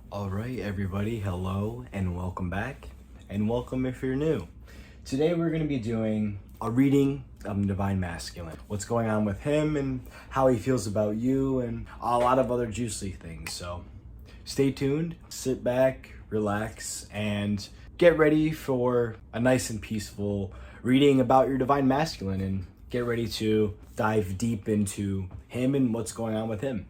All right, everybody, hello and welcome back, and welcome if you're new. Today we're going to be doing a reading of the Divine Masculine, what's going on with him and how he feels about you, and a lot of other juicy things. So stay tuned, sit back, relax, and get ready for a nice and peaceful reading about your Divine Masculine, and get ready to dive deep into him and what's going on with him.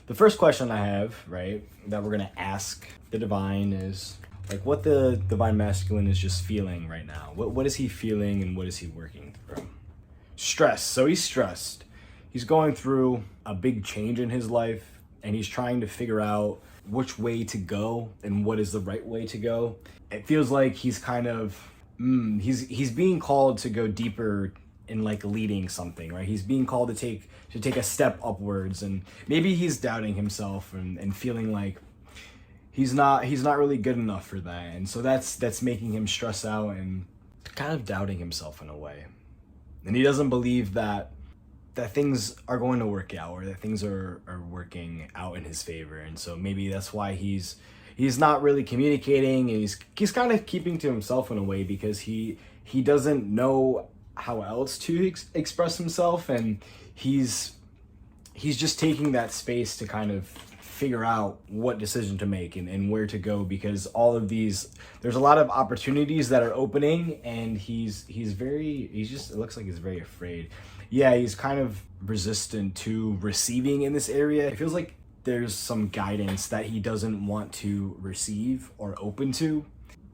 The first question I have, right, that we're gonna ask the divine is like what the Divine Masculine is just feeling right now. What is he feeling and what is he working through? Stress. So he's stressed. He's going through a big change in his life, and he's trying to figure out which way to go and what is the right way to go. It feels like he's kind of he's being called to go deeper in like leading something, right? He's being called to take a step upwards, and maybe he's doubting himself and feeling like he's not really good enough for that. And so that's making him stress out and kind of doubting himself in a way. And he doesn't believe that things are going to work out, or that things are working out in his favor. And so maybe that's why he's not really communicating, and he's kind of keeping to himself in a way, because he doesn't know how else to express himself, and he's just taking that space to kind of figure out what decision to make and where to go, because all of these, there's a lot of opportunities that are opening, and he's just, it looks like he's very afraid. Yeah, he's kind of resistant to receiving in this area. It feels like there's some guidance that he doesn't want to receive or open to.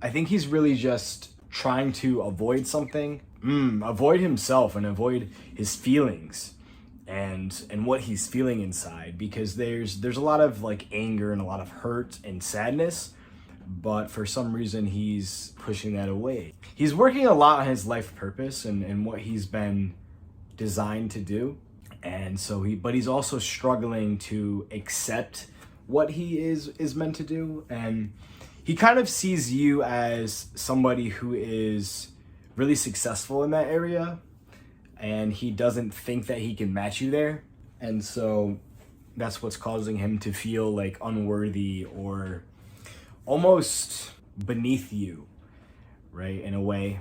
I think he's really just trying to avoid something, avoid himself and avoid his feelings and what he's feeling inside, because there's a lot of like anger and a lot of hurt and sadness, but for some reason he's pushing that away. He's working a lot on his life purpose and what he's been designed to do, and so he's also struggling to accept what he is meant to do. And he kind of sees you as somebody who is really successful in that area, and he doesn't think that he can match you there. And so that's what's causing him to feel like unworthy or almost beneath you, right? In a way,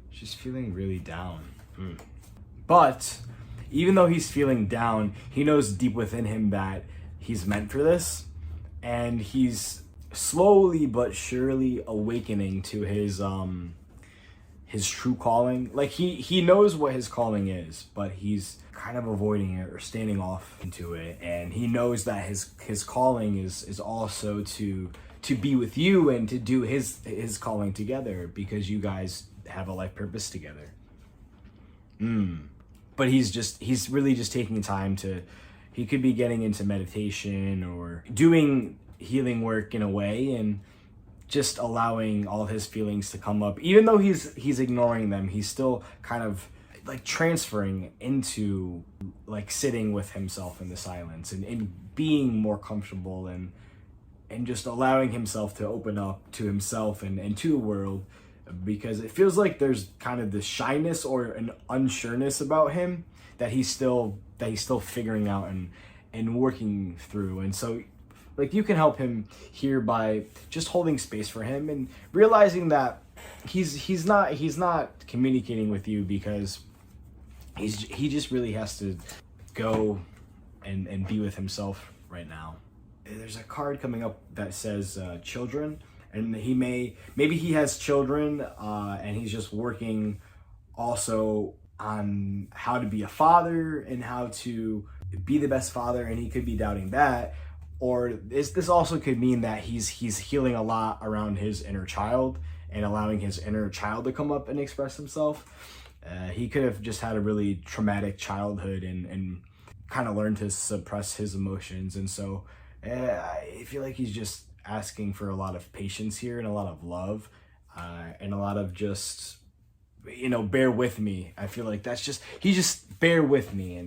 just feeling really down. But even though he's feeling down, he knows deep within him that he's meant for this, and he's slowly but surely awakening to his true calling. Like he knows what his calling is, but he's kind of avoiding it or standing off into it. And he knows that his calling is also to be with you and to do his calling together, because you guys have a life purpose together. But he's really just taking time to, he could be getting into meditation or doing healing work in a way, and just allowing all his feelings to come up. Even though he's ignoring them, he's still kind of like transferring into like sitting with himself in the silence and being more comfortable and just allowing himself to open up to himself and to the world, because it feels like there's kind of this shyness or an unsureness about him that he's still figuring out and working through. And so like you can help him here by just holding space for him and realizing that he's not communicating with you because he just really has to go and be with himself right now. There's a card coming up that says children, and maybe he has children, and he's just working also on how to be a father and how to be the best father, and he could be doubting that. Or this also could mean that he's healing a lot around his inner child and allowing his inner child to come up and express himself. He could have just had a really traumatic childhood and kind of learned to suppress his emotions. And so I feel like he's just asking for a lot of patience here and a lot of love, and a lot of just, bear with me. I feel like he just bear with me,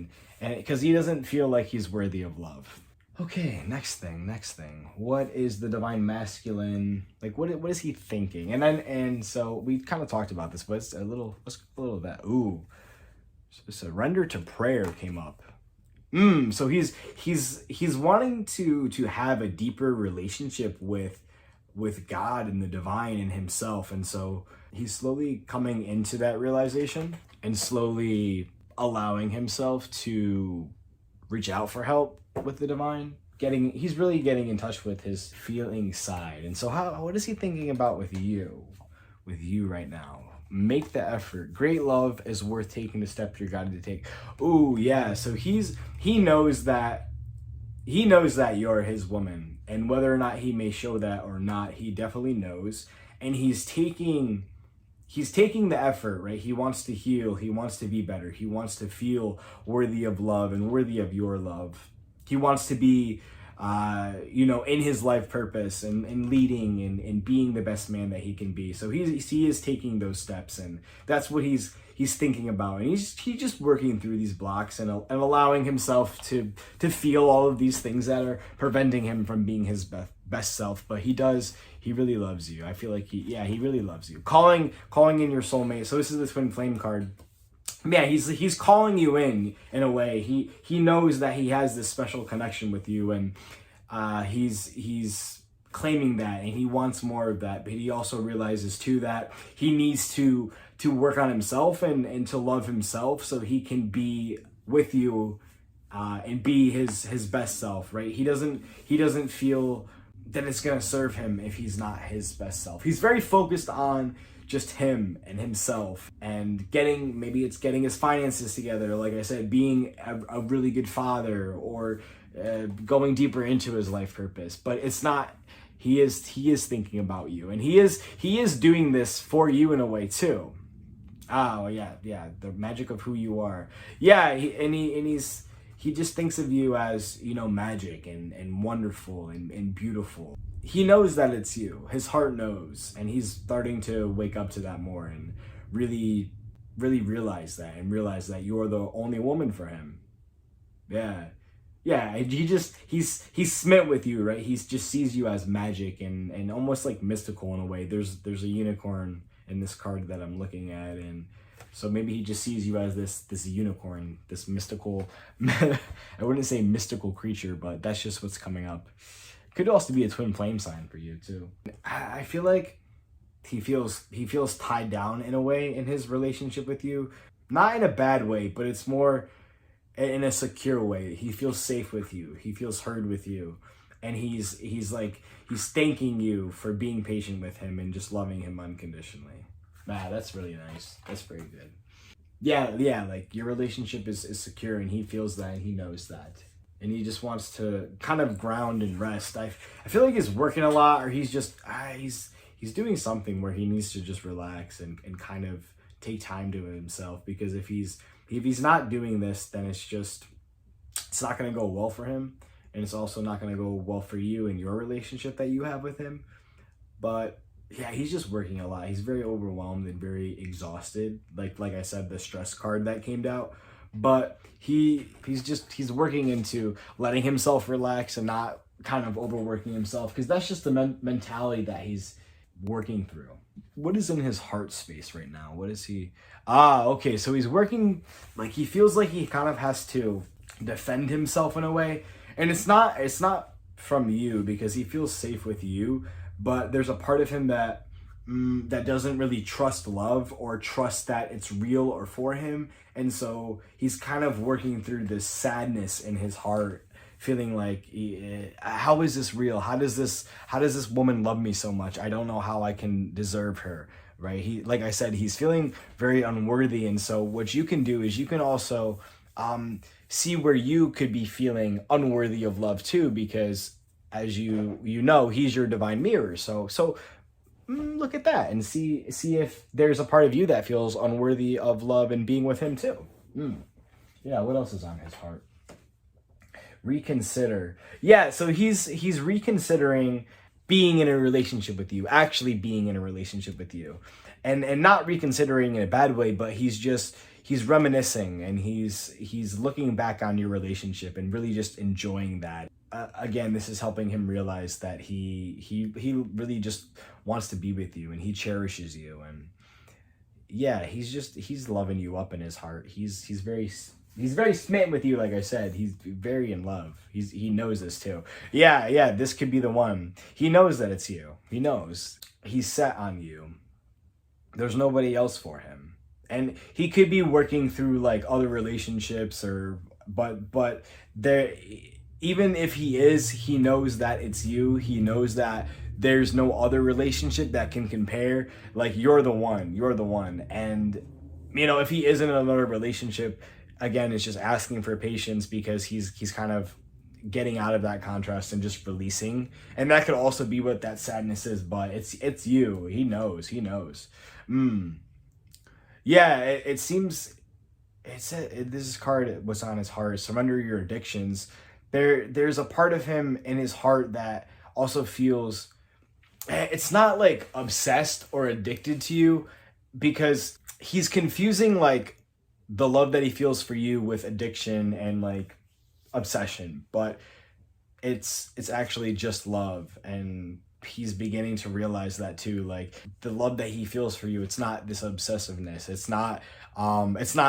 and because he doesn't feel like he's worthy of love. Okay, next thing. What is the Divine Masculine, like what is he thinking? And so we kind of talked about this, but let's a little of that. Ooh, so surrender to prayer came up. So he's wanting to have a deeper relationship with God and the divine and himself. And so he's slowly coming into that realization and slowly allowing himself to reach out for help with the divine. He's really getting in touch with his feeling side. And so what is he thinking about with you right now? Make the effort. Great love is worth taking the step you're guided to take. Ooh, yeah. So he knows that you're his woman, and whether or not he may show that or not, he definitely knows. And he's taking the effort, right? He wants to heal, he wants to be better, he wants to feel worthy of love and worthy of your love. He wants to be in his life purpose and leading and being the best man that he can be. So he is taking those steps, and that's what he's thinking about. And he's just working through these blocks and allowing himself to feel all of these things that are preventing him from being his best self. But he really loves you. I feel like he really loves you. Calling in your soulmate. So this is the twin flame card. Yeah, he's calling you in a way. He knows that he has this special connection with you, and he's claiming that, and he wants more of that. But he also realizes too that he needs to work on himself and to love himself so he can be with you and be his best self, right? He doesn't feel that it's gonna serve him if he's not his best self. He's very focused on just him and himself and getting his finances together, like I said, being a really good father, or going deeper into his life purpose. But it's not, he is thinking about you, and he is doing this for you in a way too. Oh yeah, the magic of who you are. Yeah, he just thinks of you as, magic and wonderful and beautiful. He knows that it's you. His heart knows, and he's starting to wake up to that more and really, really realize that you're the only woman for him. Yeah. He's smit with you, right? He just sees you as magic and almost like mystical in a way. There's a unicorn in this card that I'm looking at, and so maybe he just sees you as this unicorn, this mystical, I wouldn't say mystical creature, but that's just what's coming up. Could also be a twin flame sign for you too. I feel like he feels tied down in a way in his relationship with you. Not in a bad way, but it's more in a secure way. He feels safe with you. He feels heard with you. And he's thanking you for being patient with him and just loving him unconditionally. That's really nice. That's pretty good. Yeah, like your relationship is secure, and he feels that, and he knows that. And he just wants to kind of ground and rest. I feel like he's working a lot, or he's just he's doing something where he needs to just relax and kind of take time to himself, because if he's not doing this, then it's not going to go well for him, and it's also not going to go well for you and your relationship that you have with him. But yeah, he's just working a lot. He's very overwhelmed and very exhausted, like I said, the stress card that came out. But he's working into letting himself relax and not kind of overworking himself, because that's just the mentality that he's working through. What is in his heart space right now? What is he? Okay, so he's working, like he feels like he kind of has to defend himself in a way, and it's not from you, because he feels safe with you, but there's a part of him that doesn't really trust love or trust that it's real or for him. And so he's kind of working through this sadness in his heart, feeling like, how is this real? How does this woman love me so much? I don't know how I can deserve her, right? Like I said, he's feeling very unworthy. And so what you can do is you can also see where you could be feeling unworthy of love too, because as he's your divine mirror. So look at that and see if there's a part of you that feels unworthy of love and being with him too. Yeah, what else is on his heart? Reconsider. Yeah, so he's reconsidering being in a relationship with you, actually being in a relationship with you. And not reconsidering in a bad way, but he's reminiscing, and he's looking back on your relationship and really just enjoying that. Again, this is helping him realize that he really just wants to be with you, and he cherishes you, and yeah, he's loving you up in his heart. He's very He's very smitten with you, like I said. He's very in love. He knows this too. Yeah, this could be the one. He knows that it's you. He knows. He's set on you. There's nobody else for him. And he could be working through like other relationships but there, even if he is, he knows that it's you. He knows that there's no other relationship that can compare. Like, you're the one. And if he is in another relationship, again, it's just asking for patience, because he's kind of getting out of that contrast and just releasing. And that could also be what that sadness is, but it's you. He knows. Yeah, it seems this card was on his heart. Surrender your addictions. There's a part of him in his heart that also feels, it's not like obsessed or addicted to you, because he's confusing like the love that he feels for you with addiction and like obsession, but it's actually just love. And he's beginning to realize that too. Like, the love that he feels for you, it's not this obsessiveness. It's not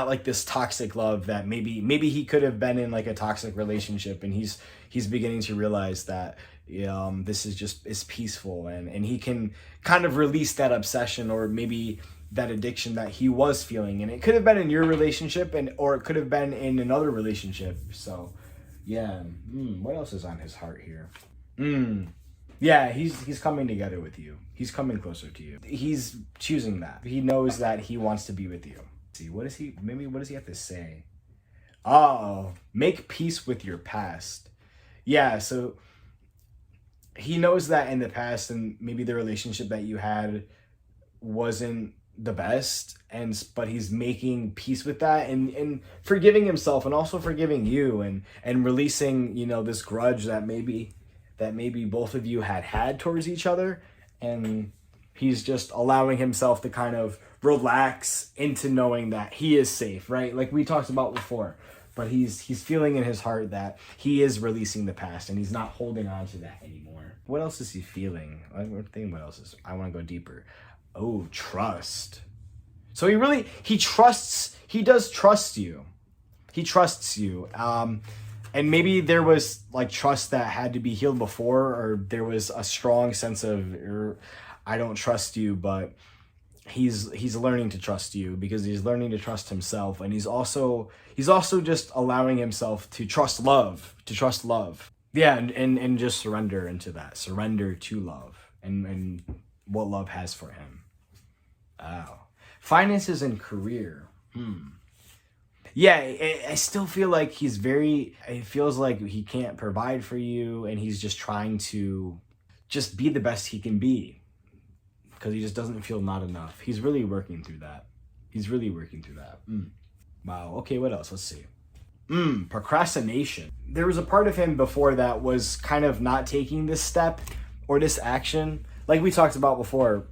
like this toxic love that maybe he could have been in like a toxic relationship, and he's beginning to realize that this is peaceful, and he can kind of release that obsession or maybe that addiction that he was feeling. And it could have been in your relationship, or it could have been in another relationship. So yeah. What else is on his heart here? Yeah, he's coming together with you. He's coming closer to you. He's choosing that. He knows that he wants to be with you. Let's see, what does he have to say? Oh, make peace with your past. Yeah, so he knows that in the past, and maybe the relationship that you had wasn't the best, but he's making peace with that, and forgiving himself, and also forgiving you, and releasing this grudge that maybe both of you had towards each other. And he's just allowing himself to kind of relax into knowing that he is safe, right? Like we talked about before. But he's feeling in his heart that he is releasing the past, and he's not holding on to that anymore. What else is he feeling? I'm thinking what else is, I want to go deeper. Oh, trust. So he does trust you. He trusts you. And maybe there was like trust that had to be healed before, or there was a strong sense of, I don't trust you, but he's learning to trust you, because he's learning to trust himself. And he's also just allowing himself to trust love. Yeah, and just surrender into that. Surrender to love and what love has for him. Oh. Finances and career. Yeah, I still feel like it feels like he can't provide for you, and he's just trying to just be the best he can be, because he just doesn't feel not enough. He's really working through that. Wow, okay, what else? Let's see. Procrastination. There was a part of him before that was kind of not taking this step or this action. Like we talked about before,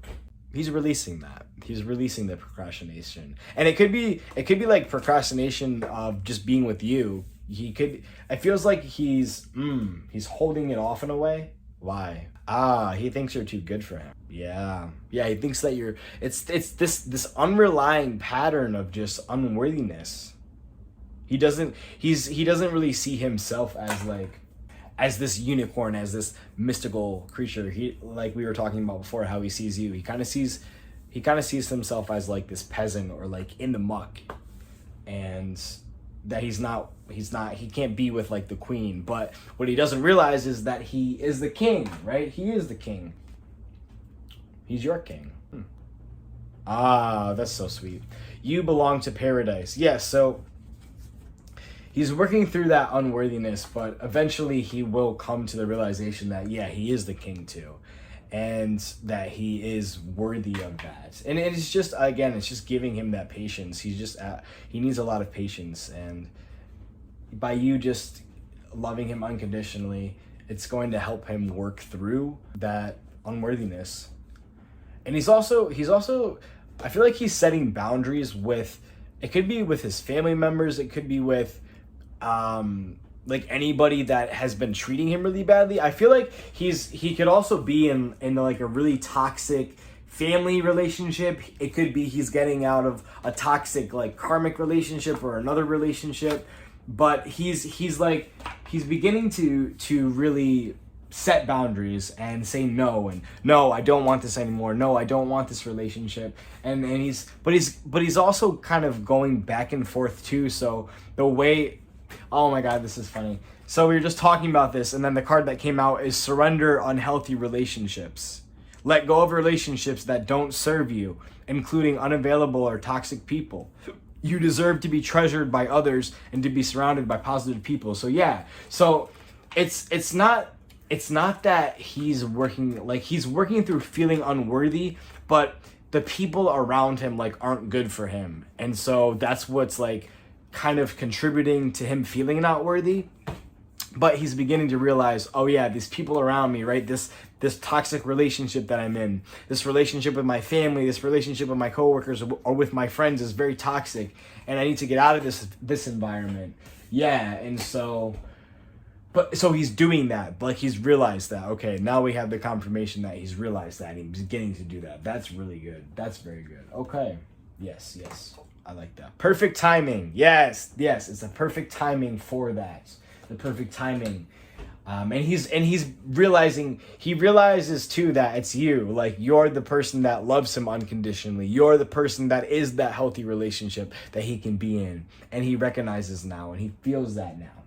he's releasing that. He's releasing the procrastination. And it could be like procrastination of just being with you. It feels like he's holding it off in a way. Why? He thinks you're too good for him. Yeah, he thinks that it's this unrelying pattern of just unworthiness. He doesn't really see himself as this unicorn, as this mystical creature. Like we were talking about before, how he sees you. He kind of sees himself as like this peasant, or like in the muck, and that he can't be with like the queen. But what he doesn't realize is that he is the king, right? He is the king. He's your king. That's so sweet. You belong to paradise. Yes, so he's working through that unworthiness, but eventually he will come to the realization that, yeah, he is the king too, and that he is worthy of that. And it's just, again, it's just giving him that patience. He needs a lot of patience, and by you just loving him unconditionally, it's going to help him work through that unworthiness. And he's also, I feel like he's setting boundaries with, it could be with his family members, it could be with like anybody that has been treating him really badly. I feel like he could also be in like a really toxic family relationship. It could be he's getting out of a toxic like karmic relationship or another relationship. But he's beginning to really set boundaries and say no, and no, I don't want this anymore. No, I don't want this relationship. And he's also kind of going back and forth too. So the way, oh my God, this is funny. So we were just talking about this, and then the card that came out is surrender unhealthy relationships. Let go of relationships that don't serve you, including unavailable or toxic people. You deserve to be treasured by others and to be surrounded by positive people. So yeah, so it's not that he's working through feeling unworthy, but the people around him like aren't good for him. And so that's what's like kind of contributing to him feeling not worthy. But he's beginning to realize, oh yeah, these people around me, right? This toxic relationship that I'm in, this relationship with my family, this relationship with my coworkers or with my friends is very toxic, and I need to get out of this environment. Yeah, and so he's doing that. Like he's realized that. Okay, now we have the confirmation that he's realized that. He's beginning to do that. That's really good. That's very good. Okay. Yes. I like that. Perfect timing. Yes. It's a perfect timing for that. The perfect timing. And he's realizing, he realizes too that it's you, like you're the person that loves him unconditionally. You're the person that is that healthy relationship that he can be in. And he recognizes now, and he feels that now.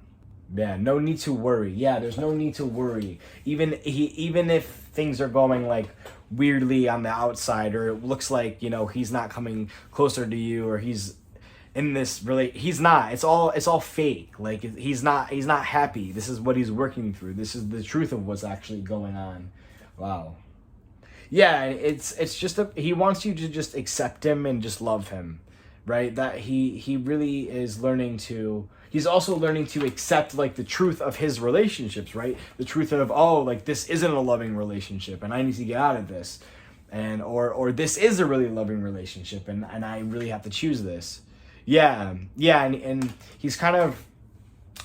Yeah, no need to worry. Yeah, there's no need to worry. Even if things are going like weirdly on the outside, or it looks like, you know, he's not coming closer to you, or he's in this he's not. It's all fake. Like he's not happy. This is what he's working through. This is the truth of what's actually going on. Wow. Yeah, it's just he wants you to just accept him and just love him, right? That he really is learning to. He's also learning to accept like the truth of his relationships, right? The truth of, oh, like this isn't a loving relationship and I need to get out of this. And or this is a really loving relationship and I really have to choose this. Yeah, and he's kind of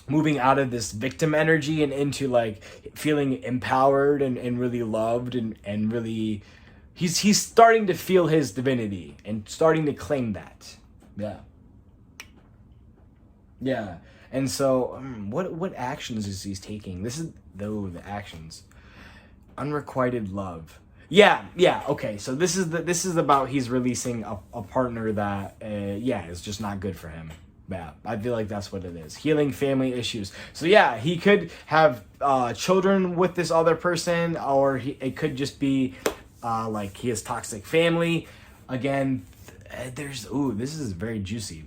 moving out of this victim energy and into like feeling empowered and really loved and really he's starting to feel his divinity and starting to claim that. Yeah. And so what actions is he taking? This is the actions. Unrequited love. Yeah, okay. So this is about he's releasing a partner that is just not good for him. Yeah, I feel like that's what it is. Healing family issues. So yeah, he could have children with this other person, or it could just be like he has toxic family. Again, this is very juicy.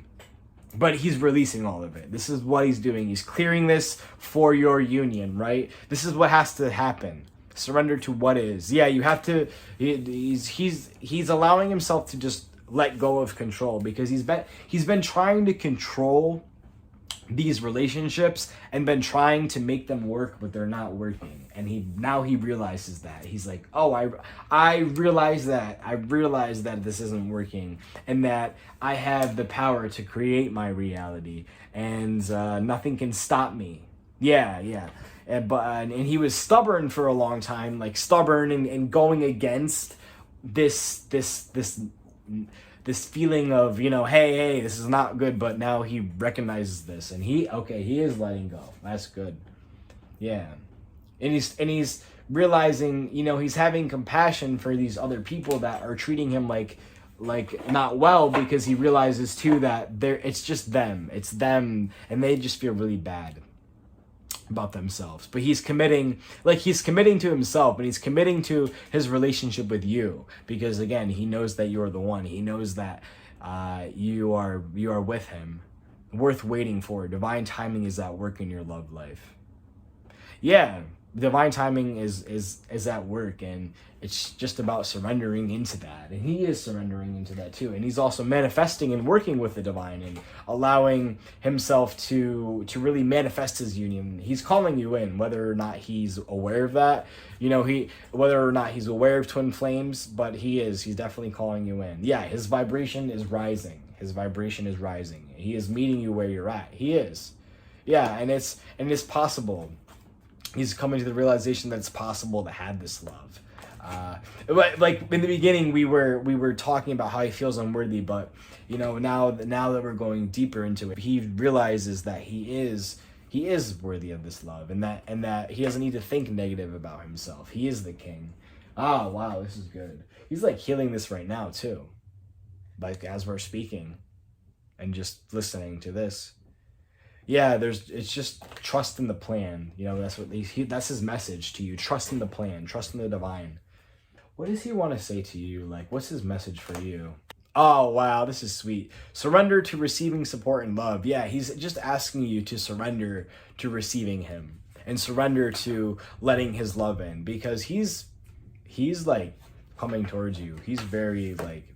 But he's releasing all of it. This is what he's doing. He's clearing this for your union, right? This is what has to happen. Surrender to what is. Yeah, you have to. He's allowing himself to just let go of control, because he's been trying to control these relationships and been trying to make them work, but they're not working. And he realizes that. He's like, oh, I realize that this isn't working, and that I have the power to create my reality, and nothing can stop me. Yeah. And he was stubborn for a long time, like stubborn and going against this feeling of, you know, hey, this is not good, but now he recognizes this, and he is letting go. That's good. Yeah. And he's realizing, you know, he's having compassion for these other people that are treating him like not well, because he realizes too that it's just them. It's them, and they just feel really bad about themselves. But he's committing to himself, and he's committing to his relationship with you, because again, he knows that you're the one. He knows that you are with him, worth waiting for. Divine timing is at work in your love life. Yeah, divine timing is at work, and it's just about surrendering into that. And he is surrendering into that too. And he's also manifesting and working with the divine and allowing himself to really manifest his union. He's calling you in, whether or not he's aware of that. You know, whether or not he's aware of twin flames, but he's definitely calling you in. Yeah, his vibration is rising. He is meeting you where you're at. He is. Yeah, and it's possible. He's coming to the realization that it's possible to have this love. But like in the beginning, we were talking about how he feels unworthy, but you know, now that we're going deeper into it, he realizes that he is worthy of this love, and that he doesn't need to think negative about himself. He is the king. Ah, wow, this is good. He's like healing this right now too, like as we're speaking and just listening to this. Yeah, it's just trust in the plan. You know, that's his message to you. Trust in the plan, trust in the divine. What does he want to say to you? Like, what's his message for you? Oh, wow, this is sweet. Surrender to receiving support and love. Yeah, he's just asking you to surrender to receiving him and surrender to letting his love in, because he's like coming towards you. He's very like,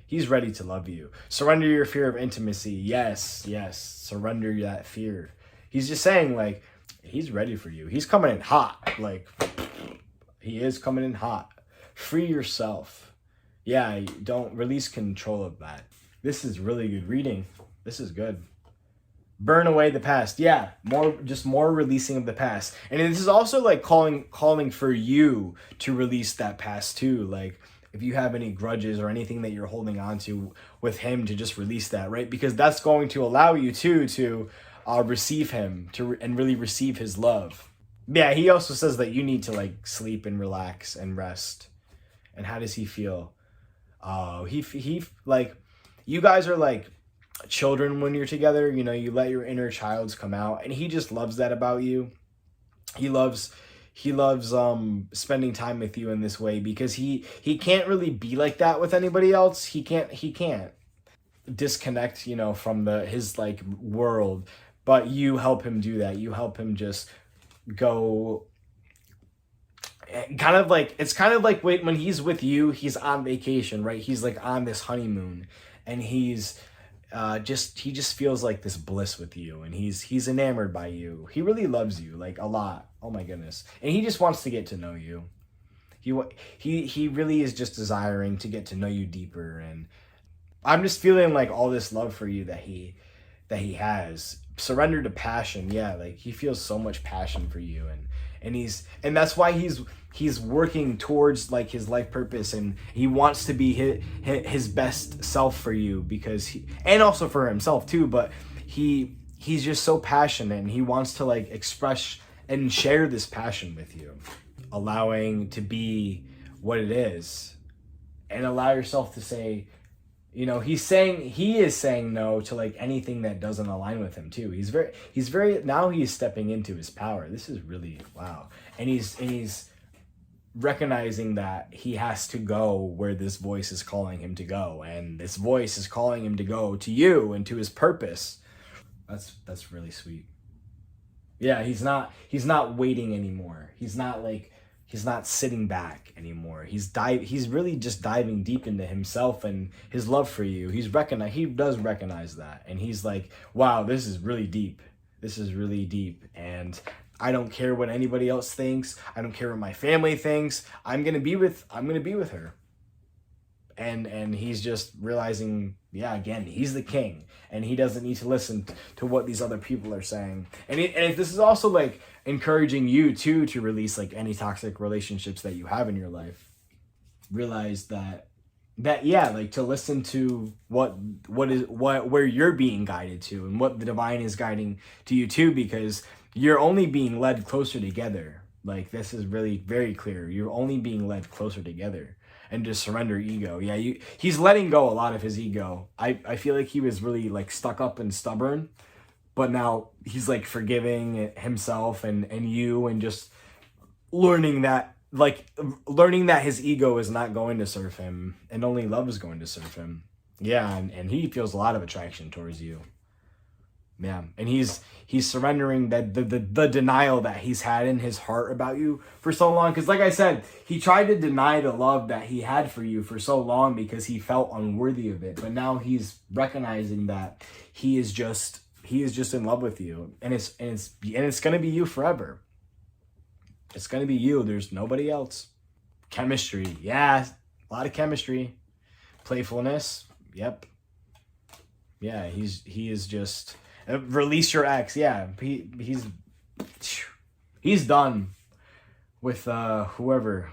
he's ready to love you. Surrender your fear of intimacy. Yes, yes, surrender that fear. He's just saying like, he's ready for you. He's coming in hot. Like, he is coming in hot. Free yourself. Yeah, don't release control of that. This is really good reading. This is good. Burn away the past. Yeah, more releasing of the past. And this is also like calling for you to release that past too. Like if you have any grudges or anything that you're holding on to with him, to just release that, right? Because that's going to allow you to receive him, and really receive his love. Yeah, he also says that you need to like sleep and relax and rest. And how does he feel? Oh, he like, you guys are like children when you're together. You know, you let your inner childs come out, and he just loves that about you. He loves spending time with you in this way, because he can't really be like that with anybody else. He can't disconnect, you know, from his like world, but you help him do that. You help him just go. It's kind of like when he's with you, he's on vacation, right? He's like on this honeymoon, and he just feels like this bliss with you, and he's enamored by you. He really loves you like a lot. Oh my goodness. And he just wants to get to know you. He really is just desiring to get to know you deeper, and I'm just feeling like all this love for you that he has. Surrender to passion. Yeah, like he feels so much passion for you, and that's why he's working towards like his life purpose, and he wants to be his best self for you, because and also for himself too, but he's just so passionate, and he wants to like express and share this passion with you, allowing to be what it is, and allow yourself to say, you know, he is saying no to like anything that doesn't align with him too. He's very now he's stepping into his power. This is really wow. And he's recognizing that he has to go where this voice is calling him to go, and this voice is calling him to go to you and to his purpose. That's really sweet. Yeah, he's not waiting anymore. He's not sitting back anymore. He's really just diving deep into himself and his love for you. He does recognize that. And he's like, wow, this is really deep. This is really deep. And I don't care what anybody else thinks. I don't care what my family thinks. I'm going to be with her. And he's just realizing, yeah, again, he's the king, and he doesn't need to listen to what these other people are saying. And if this is also like encouraging you too to release like any toxic relationships that you have in your life. Realize that yeah, like to listen to where you're being guided to, and what the divine is guiding to you too, because you're only being led closer together. Like this is really very clear. You're only being led closer together. And just surrender ego. Yeah, he's letting go a lot of his ego. I feel like he was really like stuck up and stubborn, but now he's like forgiving himself and you, and just learning that his ego is not going to serve him, and only love is going to serve him. Yeah, and he feels a lot of attraction towards you. Yeah, and he's surrendering the denial that he's had in his heart about you for so long. Because like I said, he tried to deny the love that he had for you for so long because he felt unworthy of it. But now he's recognizing that he is just in love with you, and it's gonna be you forever. It's gonna be you. There's nobody else. Chemistry, yeah, a lot of chemistry, playfulness. Yep. Yeah, he is just. Release your ex. Yeah, he's done with whoever.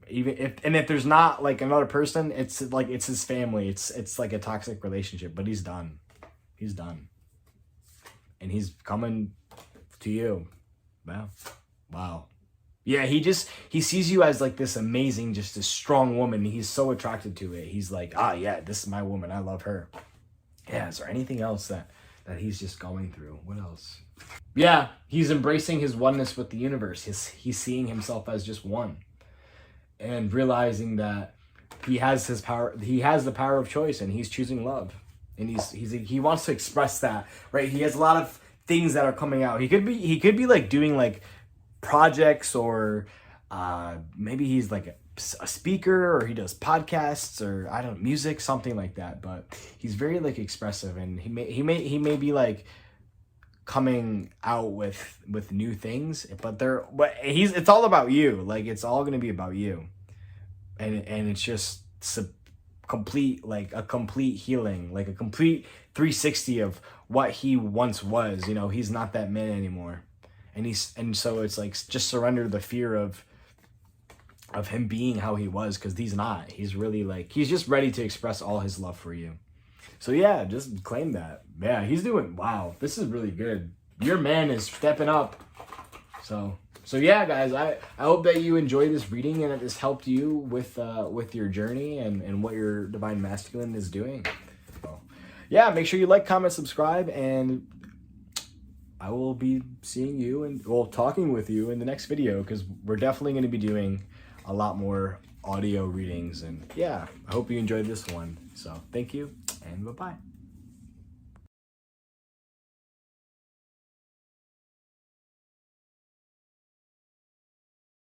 Even if there's not like another person, it's like it's his family. It's like a toxic relationship, but he's done. He's done. And he's coming to you. Wow. Wow. Yeah, he sees you as like this amazing, just a strong woman. He's so attracted to it. He's like, ah, yeah, this is my woman. I love her. Yeah, is there anything else that he's just going through? What else? Yeah, he's embracing his oneness with the universe. He's seeing himself as just one. And realizing that he has his power, he has the power of choice, and he's choosing love. And he wants to express that, right? He has a lot of things that are coming out. He could be like doing like projects, or maybe he's like a speaker, or he does podcasts, or I don't know, music, something like that. But he's very like expressive, and he may be like coming out with new things, but it's all about you. Like, it's all going to be about you, and it's just complete, like a complete healing, like a complete 360 of what he once was. You know, he's not that man anymore, and so it's like, just surrender the fear of him being how he was, because he's not. He's really like, he's just ready to express all his love for you. So yeah, just claim that. Yeah, he's doing, wow, this is really good. Your man is stepping up. So yeah, guys, I hope that you enjoyed this reading, and that this helped you with your journey and what your divine masculine is doing. So, yeah, make sure you like, comment, subscribe, and I will be seeing you and talking with you in the next video, because we're definitely going to be doing a lot more audio readings. And yeah, I hope you enjoyed this one. So thank you, and bye-bye.